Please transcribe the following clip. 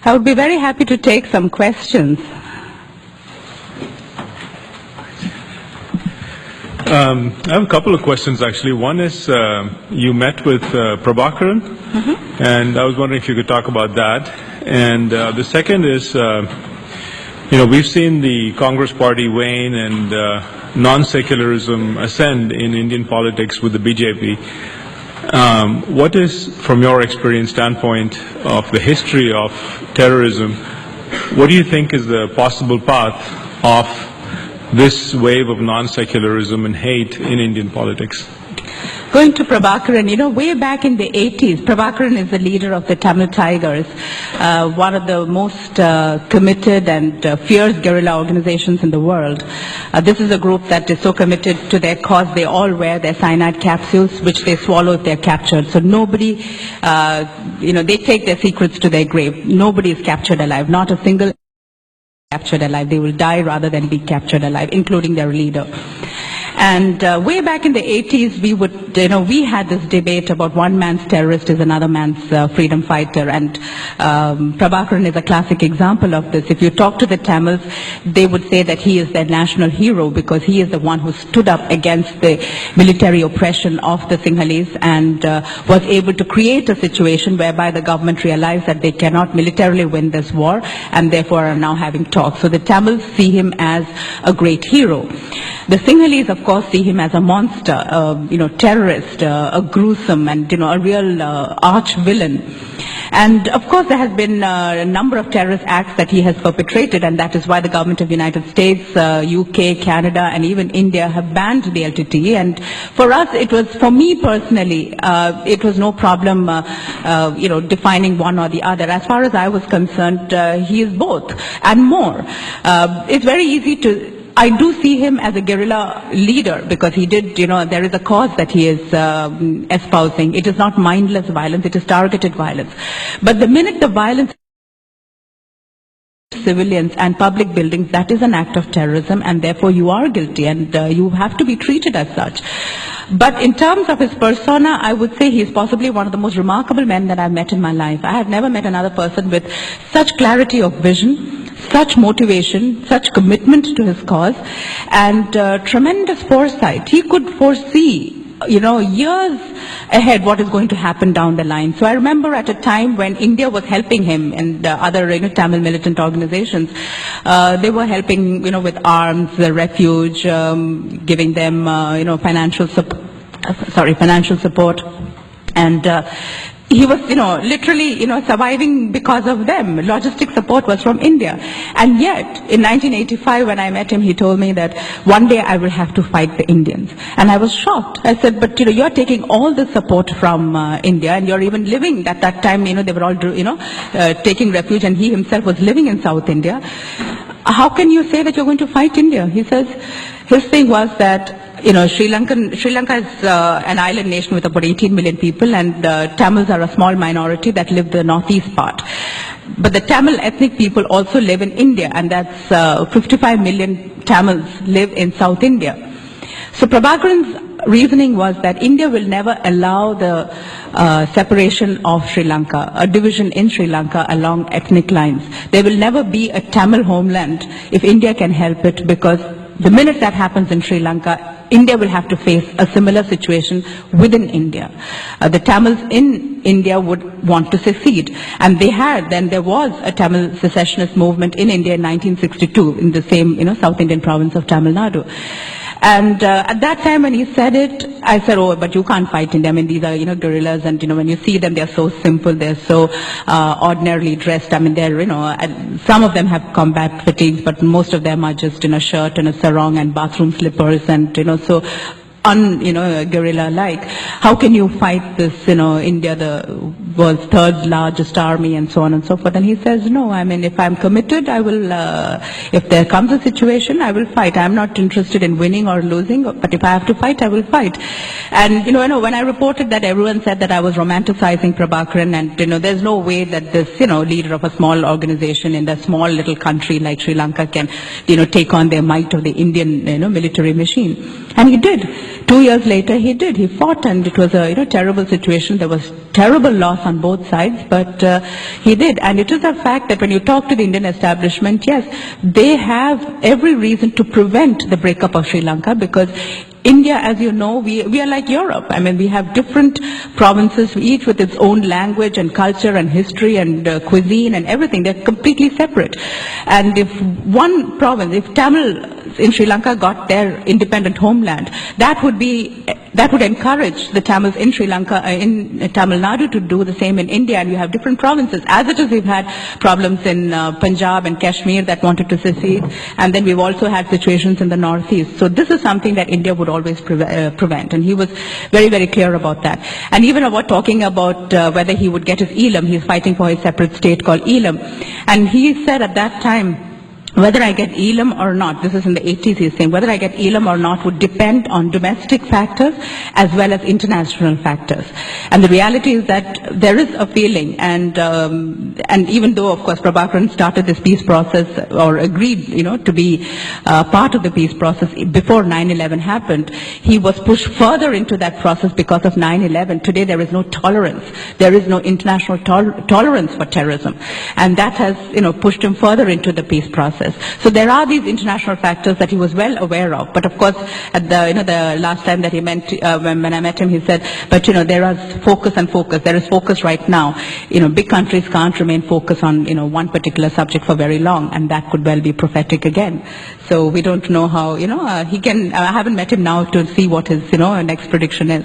I would be very happy to take some questions. I have a couple of questions actually. One is you met with Prabhakaran, and I was wondering if you could talk about that. And the second is, we've seen the Congress Party wane and non-secularism ascend in Indian politics with the BJP. What is, from your experience standpoint of the history of terrorism, what do you think is the possible path of this wave of non-secularism and hate in Indian politics? Going to Prabhakaran, way back in the 80s, Prabhakaran is the leader of the Tamil Tigers, one of the most committed and fierce guerrilla organizations in the world. This is a group that is so committed to their cause, they all wear their cyanide capsules, which they swallow if they're captured. So nobody, they take their secrets to their grave. Nobody is captured alive, not a single captured alive. They will die rather than be captured alive, including their leader. And way back in the 80s, we had this debate about one man's terrorist is another man's freedom fighter. And Prabhakaran is a classic example of this. If you talk to the Tamils, they would say that he is their national hero because he is the one who stood up against the military oppression of the Sinhalese and was able to create a situation whereby the government realized that they cannot militarily win this war and therefore are now having talks. So the Tamils see him as a great hero. The Sinhalese, of course, see him as a monster, terrorist, a gruesome and, a real arch villain. And of course, there has been a number of terrorist acts that he has perpetrated, and that is why the government of the United States, UK, Canada, and even India have banned the LTTE. And for us, for me personally, it was no problem, defining one or the other. As far as I was concerned, he is both and more. It's very easy I do see him as a guerrilla leader because he did, there is a cause that he is espousing. It is not mindless violence, it is targeted violence. But the minute the violence civilians and public buildings, that is an act of terrorism and therefore you are guilty and you have to be treated as such. But in terms of his persona, I would say he is possibly one of the most remarkable men that I've met in my life. I have never met another person with such clarity of vision, such motivation, such commitment to his cause, and tremendous foresight. He could foresee, years ahead what is going to happen down the line. So I remember at a time when India was helping him and other Tamil militant organizations, they were helping, with arms, refuge, giving them, financial support, and he was, literally, surviving because of them. Logistic support was from India. And yet, in 1985, when I met him, he told me that one day I will have to fight the Indians. And I was shocked. I said, but, you're taking all the support from India, and you're even living, at that time, they were all, taking refuge, and he himself was living in South India. How can you say that you're going to fight India? He says, his thing was that, Sri Lanka is an island nation with about 18 million people, and Tamils are a small minority that live the northeast part. But the Tamil ethnic people also live in India, and that's 55 million Tamils live in South India. So Prabhakaran's reasoning was that India will never allow the separation of Sri Lanka, a division in Sri Lanka along ethnic lines. There will never be a Tamil homeland if India can help it, because the minute that happens in Sri Lanka, India will have to face a similar situation within India. The Tamils in India would want to secede. And there was a Tamil secessionist movement in India in 1962 in the same, South Indian province of Tamil Nadu. And at that time when he said it, I said, oh, but you can't fight India. I mean, these are, guerrillas, and, when you see them, they're so simple, they're so ordinarily dressed. I mean, they're, some of them have combat fatigues, but most of them are just in a shirt and a sarong and bathroom slippers and, so guerrilla-like. How can you fight this, India, the world's third largest army, and so on and so forth? And he says, no, I mean, if I'm committed, I will, if there comes a situation, I will fight. I'm not interested in winning or losing, but if I have to fight, I will fight. And, when I reported that, everyone said that I was romanticizing Prabhakaran, and, there's no way that this, leader of a small organization in a small little country like Sri Lanka can, take on their might of the Indian, military machine. And he did. 2 years later, he did. He fought, and it was a terrible situation. There was terrible loss on both sides, but he did. And it is a fact that when you talk to the Indian establishment, yes, they have every reason to prevent the breakup of Sri Lanka, because India, as you know, we are like Europe. I mean, we have different provinces, each with its own language and culture and history and cuisine and everything. They're completely separate. And if one province, if Tamil in Sri Lanka got their independent homeland, that would encourage the Tamils in Sri Lanka, in Tamil Nadu, to do the same in India, and you have different provinces. As it is, we've had problems in Punjab and Kashmir that wanted to secede, and then we've also had situations in the northeast. So this is something that India would always prevent, and he was very, very clear about that. And even about talking about whether he would get his Eelam, he's fighting for a separate state called Eelam, and he said at that time, whether I get Eelam or not, this is in the 80s he's saying, whether I get Eelam or not would depend on domestic factors as well as international factors. And the reality is that there is a feeling, and even though, of course, Prabhakaran started this peace process, or agreed, to be part of the peace process before 9/11 happened, he was pushed further into that process because of 9/11. Today there is no tolerance. There is no international tolerance for terrorism. And that has, pushed him further into the peace process. So there are these international factors that he was well aware of. But of course, at the last time that he met, when I met him, he said, but there is focus and focus. There is focus right now. Big countries can't remain focused on, one particular subject for very long, and that could well be prophetic again. So we don't know how, he can, I haven't met him now to see what his, next prediction is.